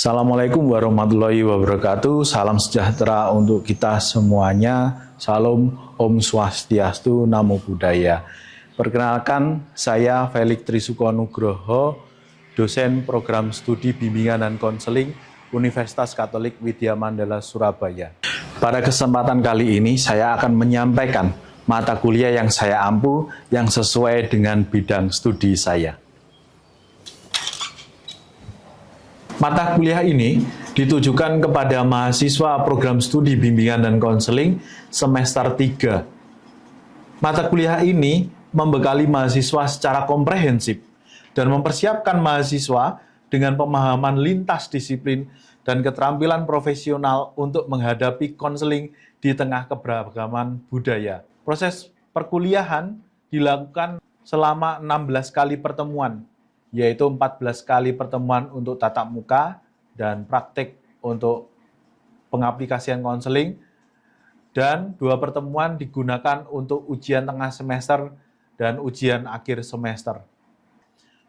Assalamualaikum warahmatullahi wabarakatuh. Salam sejahtera untuk kita semuanya. Salam, Om Swastiastu, Namo Buddhaya. Perkenalkan, saya Felix Trisuko Nugroho, dosen program studi bimbingan dan konseling Universitas Katolik Widya Mandala Surabaya. Pada kesempatan kali ini, saya akan menyampaikan mata kuliah yang saya ampu yang sesuai dengan bidang studi saya. Mata kuliah ini ditujukan kepada mahasiswa program studi bimbingan dan konseling semester 3. Mata kuliah ini membekali mahasiswa secara komprehensif dan mempersiapkan mahasiswa dengan pemahaman lintas disiplin dan keterampilan profesional untuk menghadapi konseling di tengah keberagaman budaya. Proses perkuliahan dilakukan selama 16 kali pertemuan, yaitu 14 kali pertemuan untuk tatap muka dan praktik untuk pengaplikasian konseling, dan 2 pertemuan digunakan untuk ujian tengah semester dan ujian akhir semester.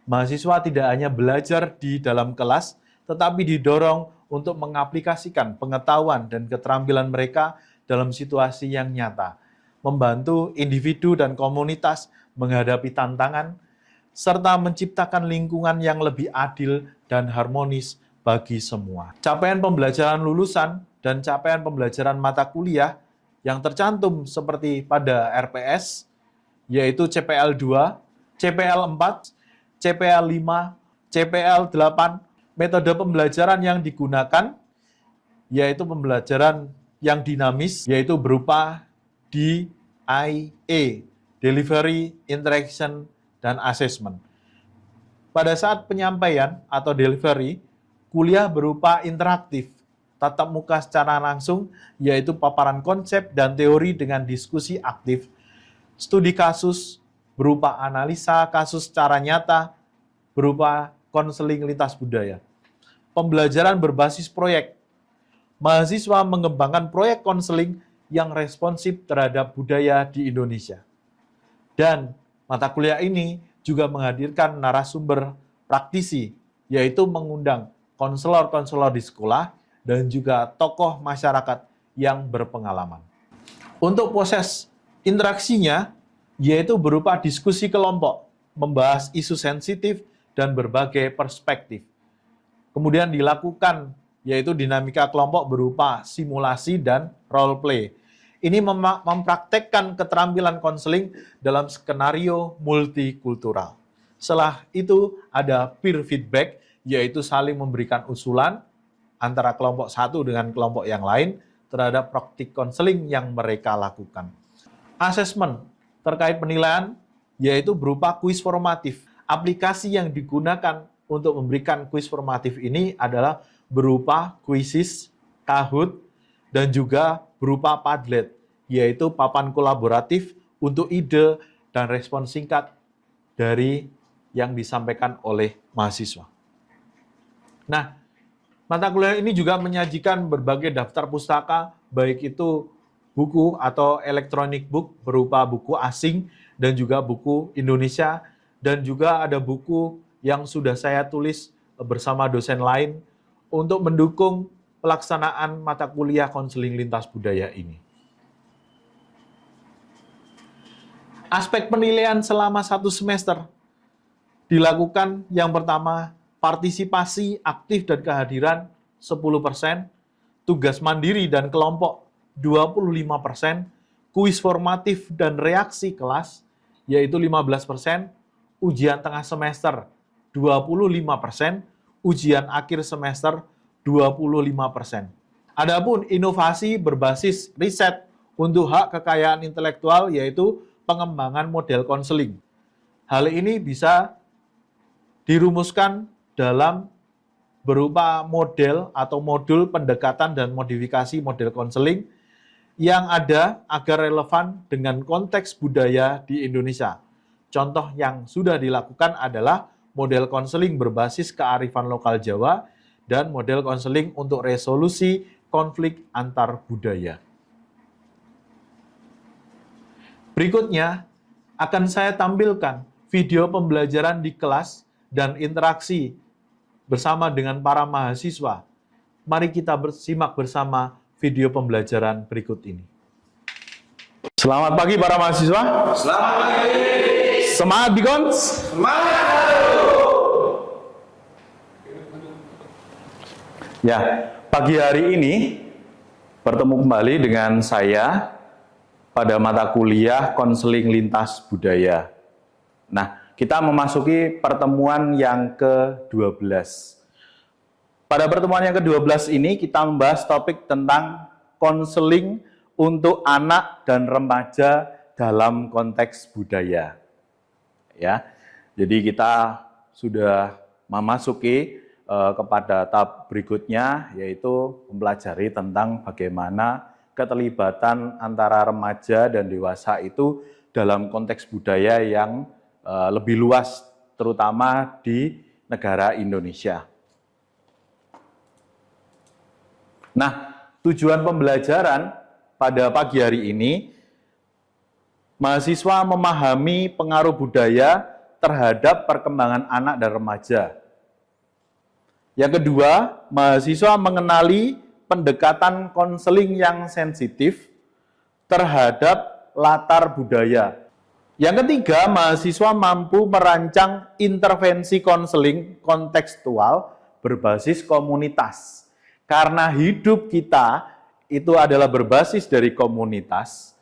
Mahasiswa tidak hanya belajar di dalam kelas, tetapi didorong untuk mengaplikasikan pengetahuan dan keterampilan mereka dalam situasi yang nyata, membantu individu dan komunitas menghadapi tantangan, serta menciptakan lingkungan yang lebih adil dan harmonis bagi semua. Capaian pembelajaran lulusan dan capaian pembelajaran mata kuliah yang tercantum seperti pada RPS, yaitu CPL 2, CPL 4, CPL 5, CPL 8, metode pembelajaran yang digunakan, yaitu pembelajaran yang dinamis, yaitu berupa DIA, Delivery, Interaction, dan Assessment. Pada saat penyampaian atau delivery, kuliah berupa interaktif, tatap muka secara langsung, yaitu paparan konsep dan teori dengan diskusi aktif, studi kasus berupa analisa kasus secara nyata, berupa konseling lintas budaya. Pembelajaran berbasis proyek, mahasiswa mengembangkan proyek konseling yang responsif terhadap budaya di Indonesia. Dan mata kuliah ini juga menghadirkan narasumber praktisi, yaitu mengundang konselor-konselor di sekolah dan juga tokoh masyarakat yang berpengalaman. Untuk proses interaksinya, yaitu berupa diskusi kelompok, membahas isu sensitif dan berbagai perspektif. Kemudian dilakukan, yaitu dinamika kelompok berupa simulasi dan role play. Ini mempraktekkan keterampilan konseling dalam skenario multikultural. Setelah itu ada peer feedback, yaitu saling memberikan usulan antara kelompok satu dengan kelompok yang lain terhadap praktik konseling yang mereka lakukan. Assessment terkait penilaian, yaitu berupa kuis formatif. Aplikasi yang digunakan untuk memberikan kuis formatif ini adalah berupa Quizizz, Kahoot, dan juga berupa Padlet, yaitu papan kolaboratif untuk ide dan respon singkat dari yang disampaikan oleh mahasiswa. Nah, mata kuliah ini juga menyajikan berbagai daftar pustaka, baik itu buku atau electronic book berupa buku asing dan juga buku Indonesia, dan juga ada buku yang sudah saya tulis bersama dosen lain untuk mendukung pelaksanaan mata kuliah konseling lintas budaya ini. Aspek penilaian selama 1 semester dilakukan yang pertama, partisipasi aktif dan kehadiran 10%, tugas mandiri dan kelompok 25%, kuis formatif dan reaksi kelas yaitu 15%, ujian tengah semester 25%, ujian akhir semester 25%. Adapun inovasi berbasis riset untuk hak kekayaan intelektual yaitu pengembangan model konseling. Hal ini bisa dirumuskan dalam berupa model atau modul pendekatan dan modifikasi model konseling yang ada agar relevan dengan konteks budaya di Indonesia. Contoh yang sudah dilakukan adalah model konseling berbasis kearifan lokal Jawa dan model konseling untuk resolusi konflik antar budaya. Berikutnya akan saya tampilkan video pembelajaran di kelas dan interaksi bersama dengan para mahasiswa. Mari kita simak bersama video pembelajaran berikut ini. Selamat pagi para mahasiswa. Selamat pagi. Semangat Bikons. Semangat. Ya, pagi hari ini bertemu kembali dengan saya pada mata kuliah konseling lintas budaya. Nah, kita memasuki pertemuan yang ke-12. Pada pertemuan yang ke-12 ini kita membahas topik tentang konseling untuk anak dan remaja dalam konteks budaya. Ya. Jadi kita sudah memasuki kepada tahap berikutnya, yaitu mempelajari tentang bagaimana keterlibatan antara remaja dan dewasa itu dalam konteks budaya yang lebih luas, terutama di negara Indonesia. Nah, tujuan pembelajaran pada pagi hari ini, mahasiswa memahami pengaruh budaya terhadap perkembangan anak dan remaja. Yang kedua, mahasiswa mengenali pendekatan konseling yang sensitif terhadap latar budaya. Yang ketiga, mahasiswa mampu merancang intervensi konseling kontekstual berbasis komunitas. Karena hidup kita itu adalah berbasis dari komunitas,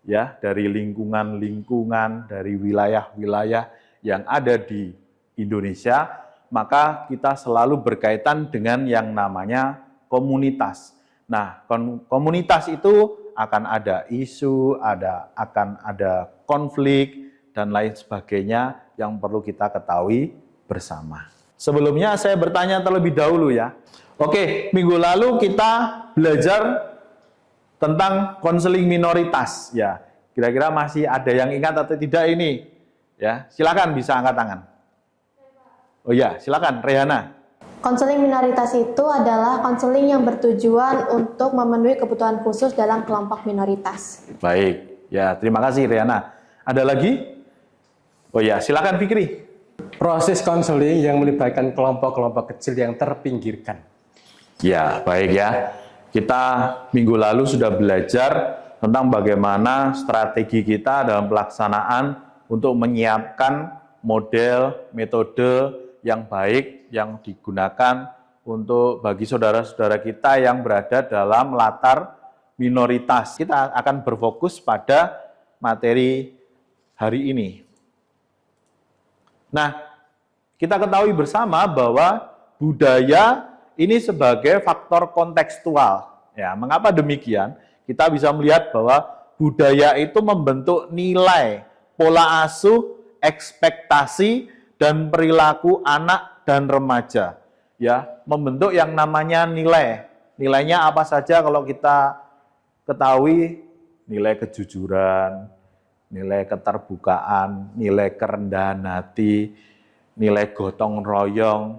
ya, dari lingkungan-lingkungan, dari wilayah-wilayah yang ada di Indonesia, maka kita selalu berkaitan dengan yang namanya komunitas. Nah, komunitas itu akan ada isu, akan ada konflik, dan lain sebagainya yang perlu kita ketahui bersama. Sebelumnya saya bertanya terlebih dahulu ya. Oke, minggu lalu kita belajar tentang konseling minoritas. Ya, kira-kira masih ada yang ingat atau tidak ini? Ya, silakan bisa angkat tangan. Oh ya, silakan Rehana. Konseling minoritas itu adalah konseling yang bertujuan untuk memenuhi kebutuhan khusus dalam kelompok minoritas. Baik, ya terima kasih Rehana. Ada lagi? Oh ya, silakan Fikri. Proses konseling yang melibatkan kelompok-kelompok kecil yang terpinggirkan. Ya, baik ya. Kita minggu lalu sudah belajar tentang bagaimana strategi kita dalam pelaksanaan untuk menyiapkan model, metode yang baik yang digunakan untuk bagi saudara-saudara kita yang berada dalam latar minoritas. Kita akan berfokus pada materi hari ini. Nah, kita ketahui bersama bahwa budaya ini sebagai faktor kontekstual. Ya, mengapa demikian? Kita bisa melihat bahwa budaya itu membentuk nilai, pola asuh, ekspektasi, dan perilaku anak dan remaja. Ya, membentuk yang namanya nilai. Nilainya apa saja kalau kita ketahui? Nilai kejujuran, nilai keterbukaan, nilai kerendahan hati, nilai gotong royong,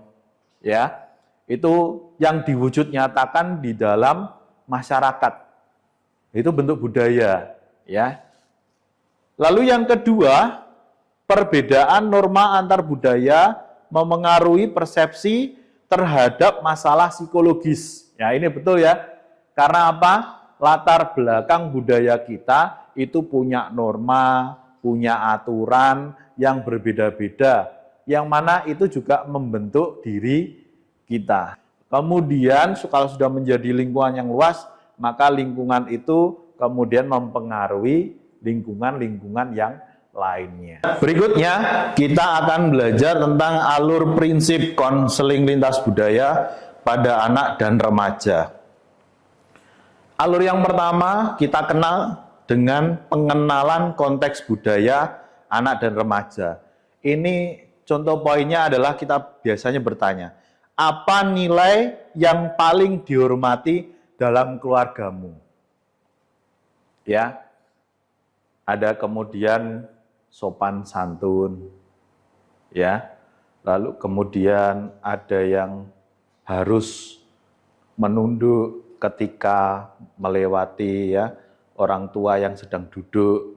ya. Itu yang diwujud nyatakan di dalam masyarakat. Itu bentuk budaya, ya. Lalu yang kedua, perbedaan norma antar budaya memengaruhi persepsi terhadap masalah psikologis. Ya, ini betul ya. Karena apa? Latar belakang budaya kita itu punya norma, punya aturan yang berbeda-beda, yang mana itu juga membentuk diri kita. Kemudian kalau sudah menjadi lingkungan yang luas, maka lingkungan itu kemudian mempengaruhi lingkungan-lingkungan yang lainnya. Berikutnya kita akan belajar tentang alur prinsip konseling lintas budaya pada anak dan remaja. Alur yang pertama kita kenal dengan pengenalan konteks budaya anak dan remaja. Ini contoh poinnya adalah kita biasanya bertanya, apa nilai yang paling dihormati dalam keluargamu? Ya, ada kemudian sopan santun, ya. Lalu kemudian ada yang harus menunduk ketika melewati ya orang tua yang sedang duduk.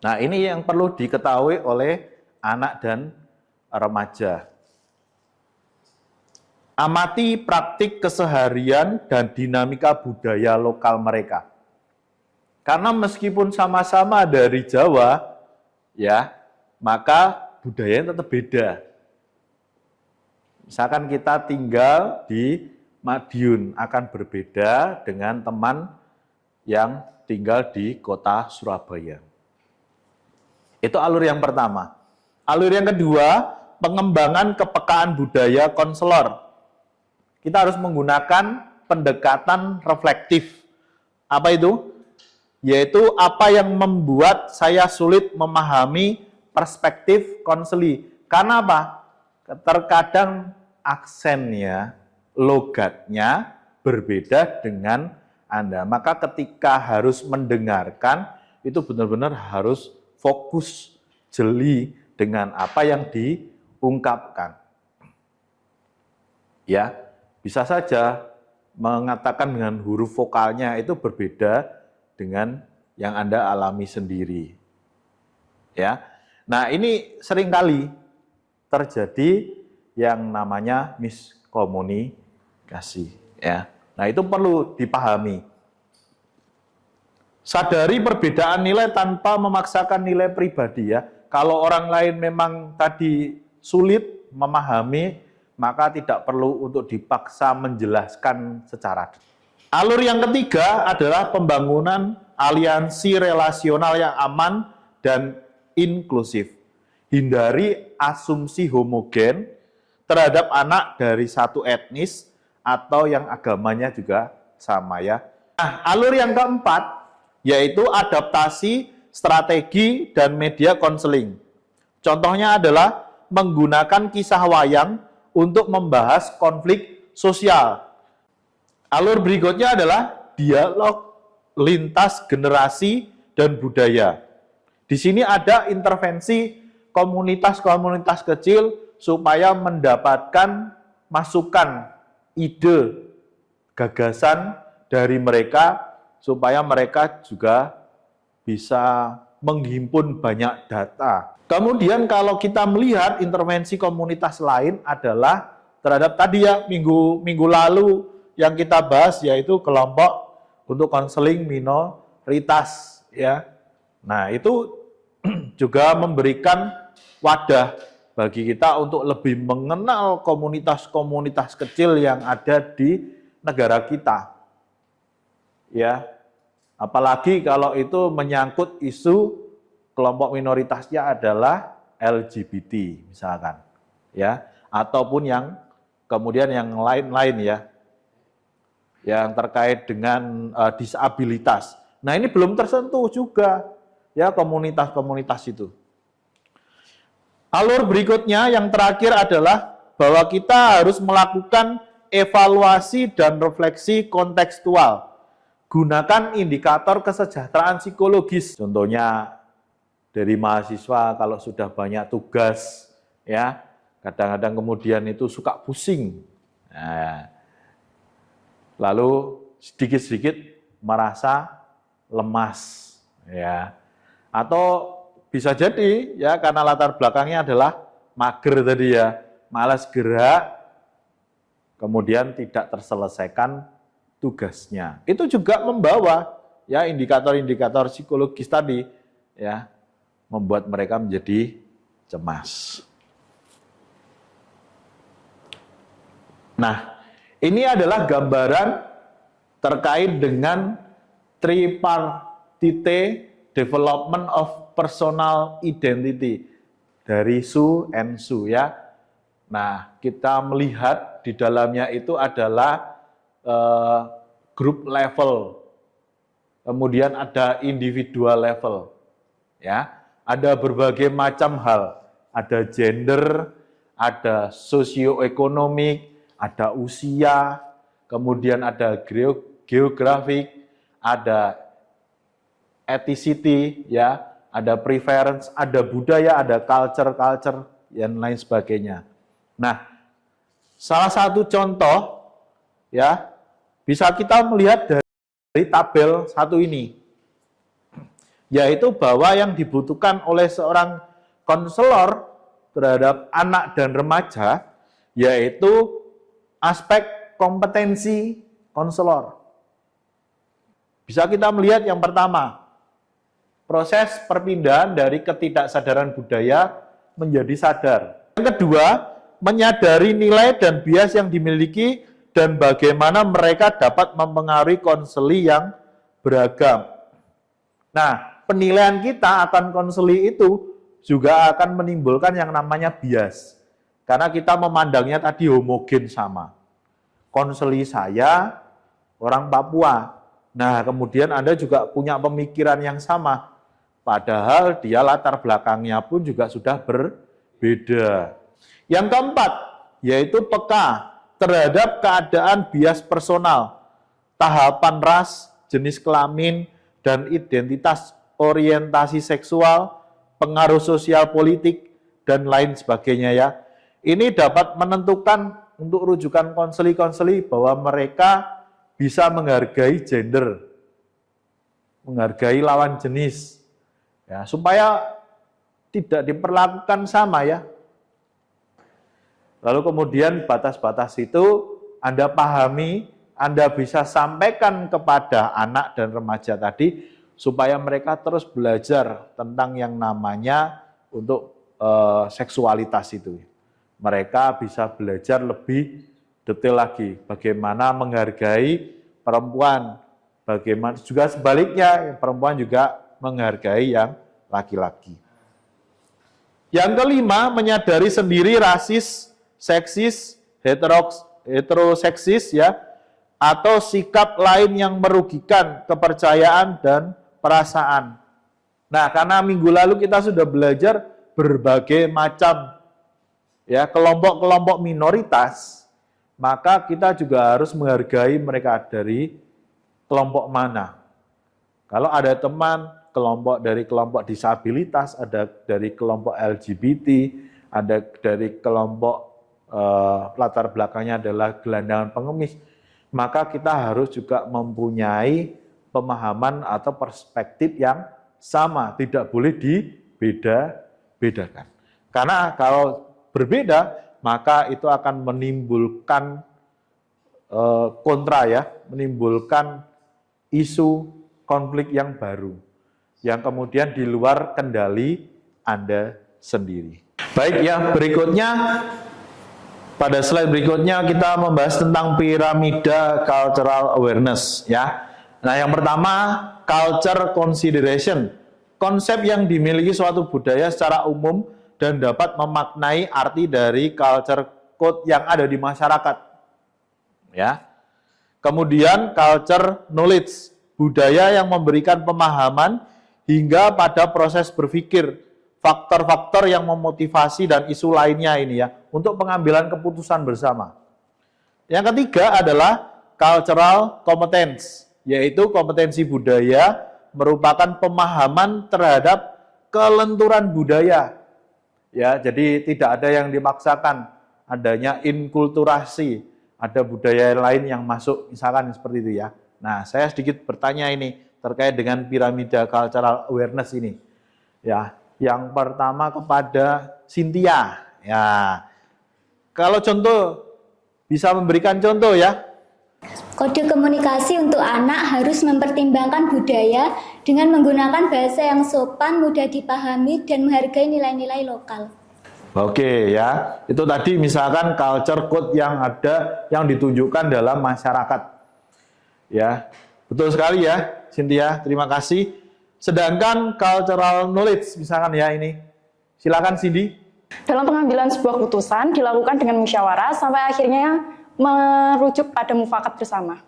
Nah, ini yang perlu diketahui oleh anak dan remaja. Amati praktik keseharian dan dinamika budaya lokal mereka. Karena meskipun sama-sama dari Jawa, ya, maka budayanya tetap beda. Misalkan kita tinggal di Madiun, akan berbeda dengan teman yang tinggal di kota Surabaya. Itu alur yang pertama. Alur yang kedua, pengembangan kepekaan budaya konselor. Kita harus menggunakan pendekatan reflektif. Apa itu? Yaitu apa yang membuat saya sulit memahami perspektif konseli. Karena apa? Terkadang aksennya, logatnya berbeda dengan Anda. Maka ketika harus mendengarkan, itu benar-benar harus fokus, jeli dengan apa yang diungkapkan. Ya, bisa saja mengatakan dengan huruf vokalnya itu berbeda dengan yang Anda alami sendiri. Ya. Nah, ini seringkali terjadi yang namanya miskomunikasi, ya. Nah, itu perlu dipahami. Sadari perbedaan nilai tanpa memaksakan nilai pribadi, ya. Kalau orang lain memang tadi sulit memahami, maka tidak perlu untuk dipaksa menjelaskan secara. Alur yang ketiga adalah pembangunan aliansi relasional yang aman dan inklusif. Hindari asumsi homogen terhadap anak dari satu etnis atau yang agamanya juga sama, ya. Nah, alur yang keempat yaitu adaptasi, strategi, dan media konseling. Contohnya adalah menggunakan kisah wayang untuk membahas konflik sosial. Alur berikutnya adalah dialog lintas generasi dan budaya. Di sini ada intervensi komunitas-komunitas kecil supaya mendapatkan masukan, ide, gagasan dari mereka supaya mereka juga bisa menghimpun banyak data. Kemudian kalau kita melihat intervensi komunitas lain adalah terhadap tadi, ya, minggu lalu yang kita bahas, yaitu kelompok untuk konseling minoritas, ya. Nah, itu juga memberikan wadah bagi kita untuk lebih mengenal komunitas-komunitas kecil yang ada di negara kita. Ya. Apalagi kalau itu menyangkut isu kelompok minoritasnya adalah LGBT misalkan, ya, ataupun yang kemudian yang lain-lain, ya, yang terkait dengan disabilitas. Nah, ini belum tersentuh juga, ya, komunitas-komunitas itu. Alur berikutnya yang terakhir adalah bahwa kita harus melakukan evaluasi dan refleksi kontekstual. Gunakan indikator kesejahteraan psikologis. Contohnya dari mahasiswa kalau sudah banyak tugas, ya, kadang-kadang kemudian itu suka pusing. Nah, lalu sedikit-sedikit merasa lemas, ya. Atau bisa jadi, ya, karena latar belakangnya adalah mager tadi, ya, malas gerak, kemudian tidak terselesaikan tugasnya. Itu juga membawa, ya, indikator-indikator psikologis tadi, ya, membuat mereka menjadi cemas. Nah, ini adalah gambaran terkait dengan tripartite development of personal identity dari Su and Su, ya. Nah, kita melihat di dalamnya itu adalah group level, kemudian ada individual level, ya. Ada berbagai macam hal, ada gender, ada sosioekonomik, ada usia, kemudian ada geografik, ada ethnicity, ya, ada preference, ada budaya, ada culture, dan lain sebagainya. Nah, salah satu contoh, ya, bisa kita melihat dari tabel satu ini, yaitu bahwa yang dibutuhkan oleh seorang konselor terhadap anak dan remaja yaitu aspek kompetensi konselor. Bisa kita melihat yang pertama, proses perpindahan dari ketidaksadaran budaya menjadi sadar. Yang kedua, menyadari nilai dan bias yang dimiliki dan bagaimana mereka dapat mempengaruhi konseli yang beragam. Nah, penilaian kita akan konseli itu juga akan menimbulkan yang namanya bias. Karena kita memandangnya tadi homogen sama. Konseli saya orang Papua. Nah, kemudian Anda juga punya pemikiran yang sama. Padahal dia latar belakangnya pun juga sudah berbeda. Yang keempat, yaitu peka terhadap keadaan bias personal, tahapan ras, jenis kelamin, dan identitas orientasi seksual, pengaruh sosial politik, dan lain sebagainya ya. Ini dapat menentukan untuk rujukan konseli-konseli bahwa mereka bisa menghargai gender, menghargai lawan jenis, ya, supaya tidak diperlakukan sama ya. Lalu kemudian batas-batas itu Anda pahami, Anda bisa sampaikan kepada anak dan remaja tadi, supaya mereka terus belajar tentang yang namanya untuk seksualitas itu. Mereka bisa belajar lebih detail lagi, bagaimana menghargai perempuan, bagaimana juga sebaliknya, perempuan juga menghargai yang laki-laki. Yang kelima, menyadari sendiri rasis, seksis, heteroseksis ya, atau sikap lain yang merugikan kepercayaan dan perasaan. Nah, karena minggu lalu kita sudah belajar berbagai macam ya kelompok-kelompok minoritas, maka kita juga harus menghargai mereka dari kelompok mana. Kalau ada teman dari kelompok disabilitas, ada dari kelompok LGBT, ada dari kelompok latar belakangnya adalah gelandangan pengemis, maka kita harus juga mempunyai pemahaman atau perspektif yang sama, tidak boleh dibeda-bedakan. Karena kalau berbeda, maka itu akan menimbulkan kontra ya, menimbulkan isu konflik yang baru, yang kemudian di luar kendali Anda sendiri. Baik ya, berikutnya, pada slide berikutnya kita membahas tentang piramida cultural awareness ya. Nah, yang pertama, culture consideration, konsep yang dimiliki suatu budaya secara umum dan dapat memaknai arti dari culture code yang ada di masyarakat. Ya. Kemudian culture knowledge, budaya yang memberikan pemahaman hingga pada proses berpikir, faktor-faktor yang memotivasi dan isu lainnya ini ya, untuk pengambilan keputusan bersama. Yang ketiga adalah cultural competence, yaitu kompetensi budaya merupakan pemahaman terhadap kelenturan budaya. Ya, jadi tidak ada yang dipaksakan, adanya inkulturasi, ada budaya lain yang masuk, misalkan seperti itu ya. Nah, saya sedikit bertanya ini terkait dengan piramida cultural awareness ini. Ya, yang pertama kepada Cynthia. Ya, kalau contoh, bisa memberikan contoh ya. Kode komunikasi untuk anak harus mempertimbangkan budaya dengan menggunakan bahasa yang sopan, mudah dipahami, dan menghargai nilai-nilai lokal. Oke ya, itu tadi misalkan culture code yang ada, yang ditunjukkan dalam masyarakat. Ya, betul sekali ya, Cynthia, terima kasih. Sedangkan cultural knowledge, misalkan ya ini, silakan Cindy. Dalam pengambilan sebuah keputusan dilakukan dengan musyawarah sampai akhirnya merujuk pada mufakat bersama.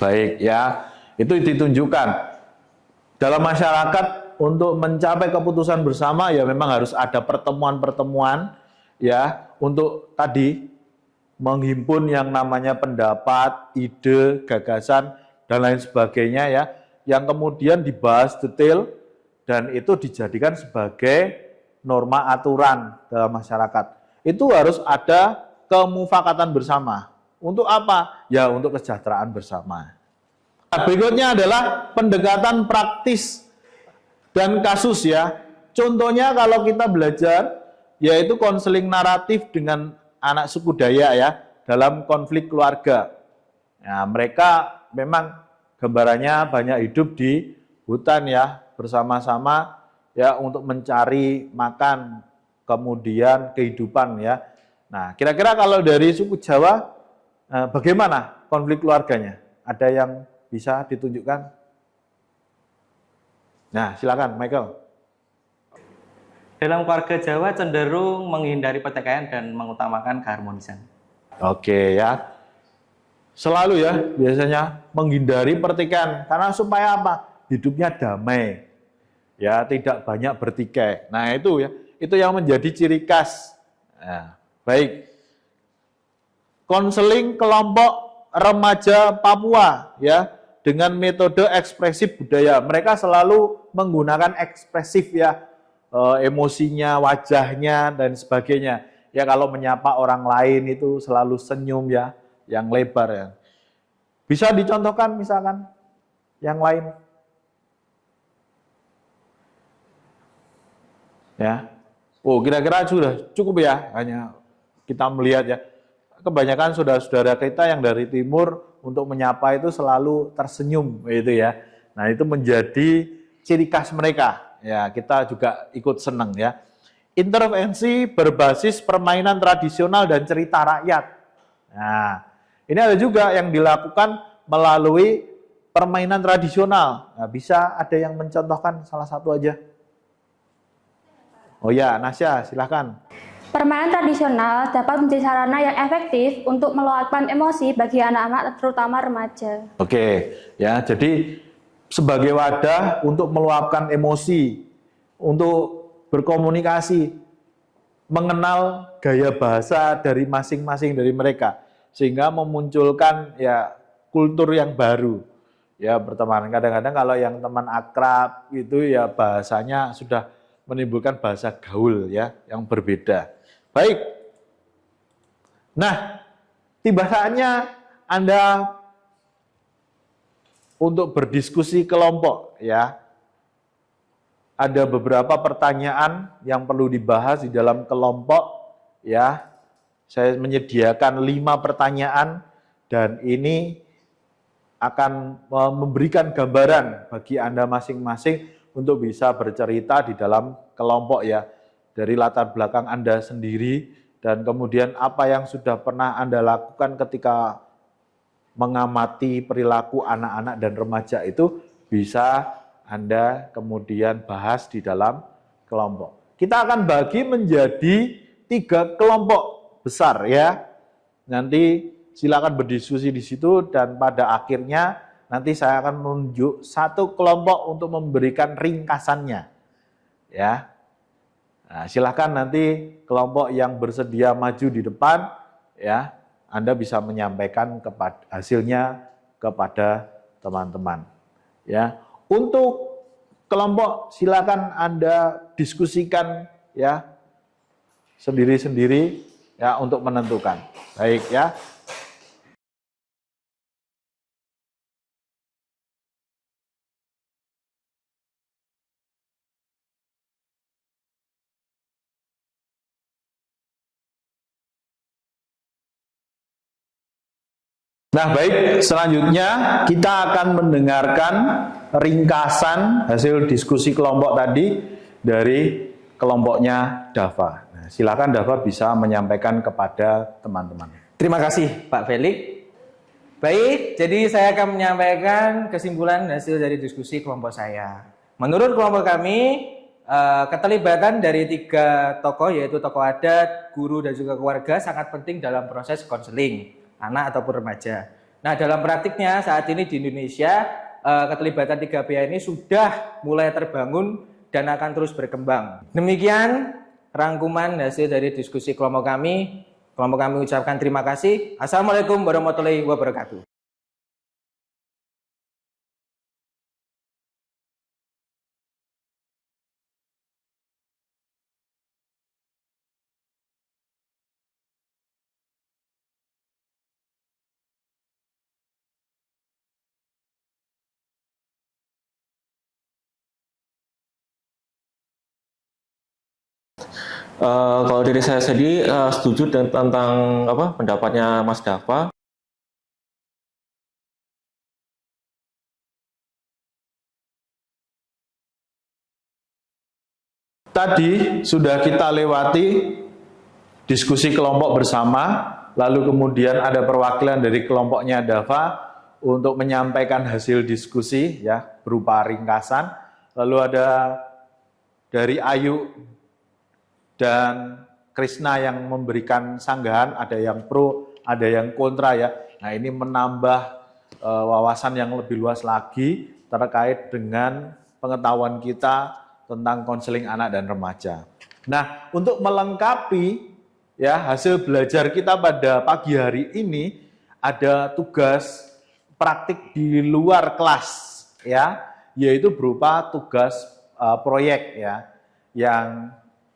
Baik ya, itu ditunjukkan dalam masyarakat untuk mencapai keputusan bersama ya memang harus ada pertemuan-pertemuan ya untuk tadi menghimpun yang namanya pendapat, ide, gagasan dan lain sebagainya ya, yang kemudian dibahas detail dan itu dijadikan sebagai norma aturan dalam masyarakat. Itu harus ada kemufakatan bersama. Untuk apa? Ya untuk kesejahteraan bersama. Nah, berikutnya adalah pendekatan praktis dan kasus ya. Contohnya kalau kita belajar yaitu konseling naratif dengan anak suku Dayak ya. dalam konflik keluarga. Nah, mereka memang gambarannya banyak hidup di hutan ya, bersama-sama ya untuk mencari makan, kemudian kehidupan ya. Nah, kira-kira kalau dari suku Jawa bagaimana konflik keluarganya? Ada yang bisa ditunjukkan? Nah, silakan Michael. Dalam keluarga Jawa cenderung menghindari pertikaian dan mengutamakan keharmonisan. Oke ya. Selalu ya biasanya menghindari pertikaian karena supaya apa? Hidupnya damai. Ya, tidak banyak bertikai. Nah, itu ya. Itu yang menjadi ciri khas. Nah, baik. Konseling kelompok remaja Papua ya dengan metode ekspresif budaya. Mereka selalu menggunakan ekspresif ya, emosinya, wajahnya dan sebagainya. Ya kalau menyapa orang lain itu selalu senyum ya, yang lebar ya. Bisa dicontohkan misalkan yang lain. Ya. Oh, kira-kira sudah cukup ya, hanya kita melihat ya. Kebanyakan saudara-saudara kita yang dari timur untuk menyapa itu selalu tersenyum gitu ya. Nah, itu menjadi ciri khas mereka. Ya, kita juga ikut senang ya. Intervensi berbasis permainan tradisional dan cerita rakyat. Nah, ini ada juga yang dilakukan melalui permainan tradisional. Nah, bisa ada yang mencontohkan salah satu aja? Oh ya, Nasya, silahkan. Permainan tradisional dapat menjadi sarana yang efektif untuk meluapkan emosi bagi anak-anak, terutama remaja. Oke, ya, jadi sebagai wadah untuk meluapkan emosi, untuk berkomunikasi, mengenal gaya bahasa dari masing-masing dari mereka, sehingga memunculkan ya kultur yang baru. Ya, berteman. Kadang-kadang kalau yang teman akrab itu ya bahasanya sudah menimbulkan bahasa gaul ya yang berbeda. Baik. Nah, tiba saatnya Anda untuk berdiskusi kelompok ya. Ada beberapa pertanyaan yang perlu dibahas di dalam kelompok ya. Saya menyediakan 5 pertanyaan dan ini akan memberikan gambaran bagi Anda masing-masing untuk bisa bercerita di dalam kelompok ya. Dari latar belakang Anda sendiri dan kemudian apa yang sudah pernah Anda lakukan ketika mengamati perilaku anak-anak dan remaja itu bisa Anda kemudian bahas di dalam kelompok. Kita akan bagi menjadi 3 kelompok besar ya. Nanti silakan berdiskusi di situ dan pada akhirnya nanti saya akan menunjuk 1 kelompok untuk memberikan ringkasannya. Ya. Nah, silakan nanti kelompok yang bersedia maju di depan ya, Anda bisa menyampaikan hasilnya kepada teman-teman. Ya. Untuk kelompok silakan Anda diskusikan ya sendiri-sendiri ya untuk menentukan. Baik ya. Nah baik, selanjutnya kita akan mendengarkan ringkasan hasil diskusi kelompok tadi dari kelompoknya Dava. Nah, silakan Dava bisa menyampaikan kepada teman-teman. Terima kasih Pak Felix. Baik, jadi saya akan menyampaikan kesimpulan hasil dari diskusi kelompok saya. Menurut kelompok kami, keterlibatan dari 3 tokoh yaitu tokoh adat, guru dan juga keluarga sangat penting dalam proses konseling anak ataupun remaja. Nah, dalam praktiknya saat ini di Indonesia keterlibatan 3 pihak ini sudah mulai terbangun dan akan terus berkembang. Demikian rangkuman hasil dari diskusi kelompok kami. Kelompok kami ucapkan terima kasih. Assalamualaikum warahmatullahi wabarakatuh. Kalau dari saya sendiri setuju tentang pendapatnya Mas Dava. Tadi sudah kita lewati diskusi kelompok bersama, lalu kemudian ada perwakilan dari kelompoknya Dava untuk menyampaikan hasil diskusi ya berupa ringkasan. Lalu ada dari Ayu dan Krisna yang memberikan sanggahan, ada yang pro, ada yang kontra ya. Nah, ini menambah wawasan yang lebih luas lagi terkait dengan pengetahuan kita tentang konseling anak dan remaja. Nah, untuk melengkapi ya hasil belajar kita pada pagi hari ini, ada tugas praktik di luar kelas ya, yaitu berupa tugas proyek ya, yang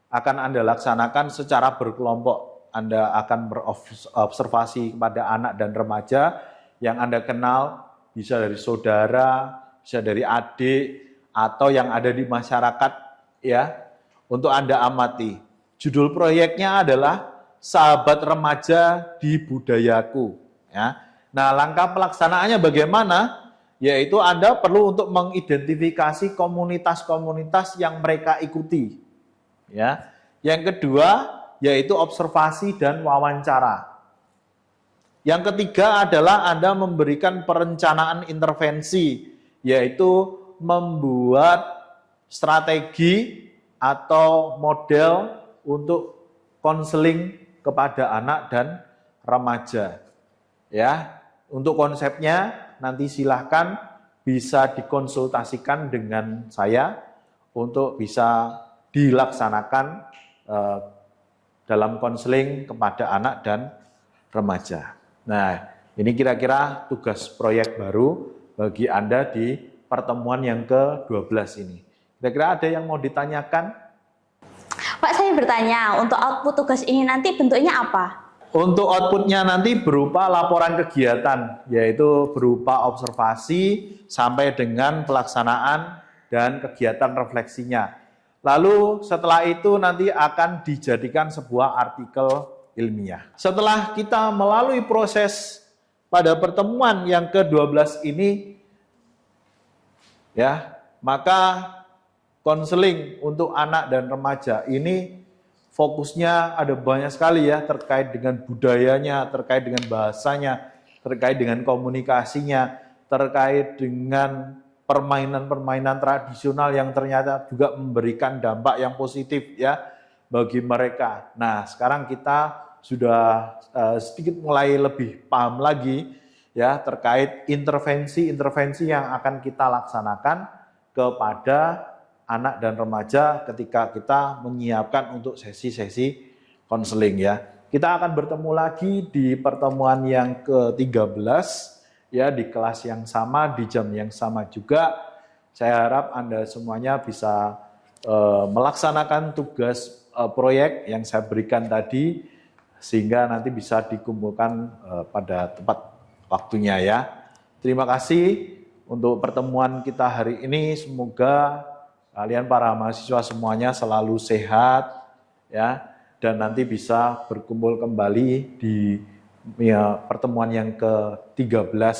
akan Anda laksanakan secara berkelompok. Anda akan berobservasi kepada anak dan remaja yang Anda kenal, bisa dari saudara, bisa dari adik, atau yang ada di masyarakat ya, untuk Anda amati. Judul proyeknya adalah Sahabat Remaja di Budayaku ya. Nah, langkah pelaksanaannya bagaimana? Yaitu Anda perlu untuk mengidentifikasi komunitas-komunitas yang mereka ikuti ya. Yang kedua yaitu observasi dan wawancara. Yang ketiga adalah Anda memberikan perencanaan intervensi, yaitu membuat strategi atau model untuk konseling kepada anak dan remaja. Ya, untuk konsepnya nanti silahkan bisa dikonsultasikan dengan saya untuk bisa dilaksanakan dalam konseling kepada anak dan remaja. Nah, ini kira-kira tugas proyek baru bagi Anda di pertemuan yang ke-12 ini. Kira-kira ada yang mau ditanyakan? Pak, saya bertanya, untuk output tugas ini nanti bentuknya apa? Untuk outputnya nanti berupa laporan kegiatan, yaitu berupa observasi sampai dengan pelaksanaan dan kegiatan refleksinya. Lalu setelah itu nanti akan dijadikan sebuah artikel ilmiah. Setelah kita melalui proses pada pertemuan yang ke-12 ini, ya, maka konseling untuk anak dan remaja ini fokusnya ada banyak sekali ya, terkait dengan budayanya, terkait dengan bahasanya, terkait dengan komunikasinya, terkait dengan permainan-permainan tradisional yang ternyata juga memberikan dampak yang positif ya bagi mereka. Nah, sekarang kita sudah sedikit mulai lebih paham lagi ya terkait intervensi-intervensi yang akan kita laksanakan kepada anak dan remaja ketika kita menyiapkan untuk sesi-sesi konseling ya. Kita akan bertemu lagi di pertemuan yang ke-13 ya, di kelas yang sama, di jam yang sama juga. Saya harap Anda semuanya bisa melaksanakan tugas proyek yang saya berikan tadi sehingga nanti bisa dikumpulkan pada tepat waktunya ya. Terima kasih untuk pertemuan kita hari ini. Semoga kalian para mahasiswa semuanya selalu sehat ya, dan nanti bisa berkumpul kembali di pertemuan yang ke-13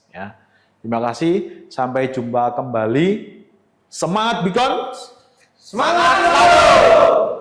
ya. Terima kasih, sampai jumpa kembali. Semangat Bikon! Semangat selalu!